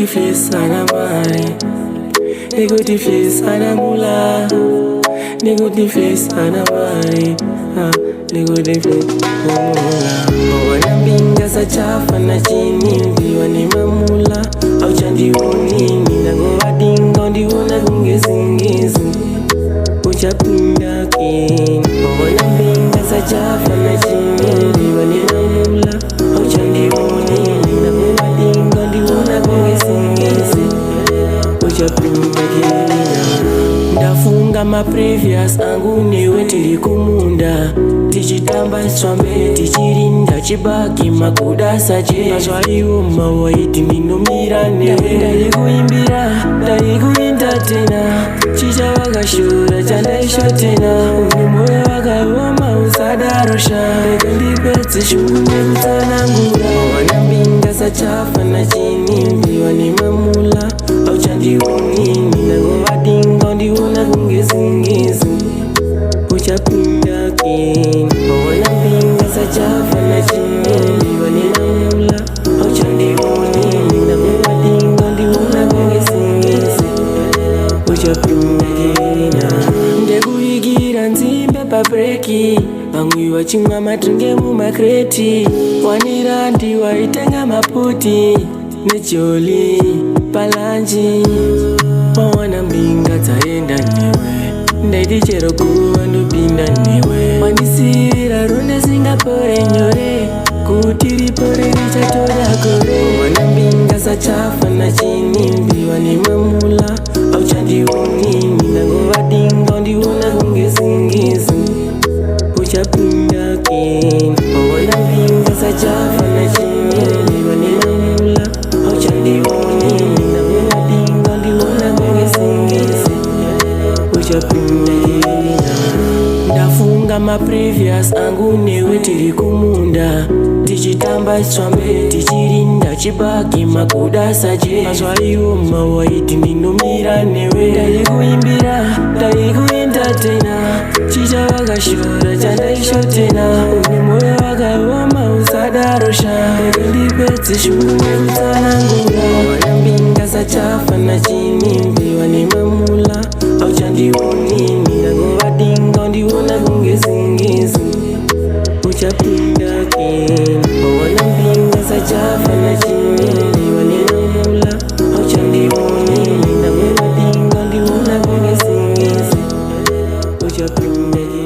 flex ana mari, nikuti flex ana mula, nikuti flex ana mari, nikuti flex ana mula. Wanambinga sachafa na chini ndiwa ni mamula, au chandi unini nango wadingo ndiwona kungezingezi uchapinda kini. Wanambinga sachafa na chini ndiwa ni mamula, au chandi unini nango wadingo ndiwona kungezingezi uchapinda kini. Ndafunga ma previous angu niwe tilikumunda, tichitamba swambe tichirinda chibaki makudasa che mazwaiuma waiti minomira newe. Ndaikuimbira ndaikuinda tena chicha wakashura chandaisho tena, unemoyo wakaiwama usadarosha ndipetse shume kutsanangura. Wanambinga sachafa na chini ndiwa ni mamula, au chandiunini nango wadingo ndiwona kungezingezi uchapinda kini. Wanambinga sachafa na chini ndiwa ni mamula, au chandiunini nango wadingo ndiwona kungezingezi uchapinda kini. Ndekuigira nzimbe pa breki, pamwe wachimwa matringe mumakreti, wanira ndiwaitenga maputi necholi palanji. Wanambinga taenda newe, ndaiti chero kuwa ndopinda newe. Wandisira ronda Singapore nyore, kuti ripore richatora kore. Wanambinga sachafa na chini ndiwa ni mamula, au chandiunini nango wadingo ndiwona kungezingezi uchapinda kini. Wanambinga sachafa na chini ndiwa ni mamula, au chandiunini nango wadingo ndiwona kungezingezi uchapinda kini. Ndafunga ma previous angu newe tilikumunda, tichitamba swambe tichirinda chibaki makudasa che mazwaiuma waiti minomira newe. Ndaikuimbira ndaikuinda tena chicha wakashura chandaisho tena, unemoyo wakaiwama usadarosha ndipetse shume kutsanangura. Wanambinga sachafa na chini ndiwa ni mamula, au chandiunini nango wadingo ndiwona kungezingezi uchapinda kini. Wanambinga sachafa na chini ndiwa ni mamula, au chandiunini nango wadingo ndiwona kungezingezi uchapinda kini.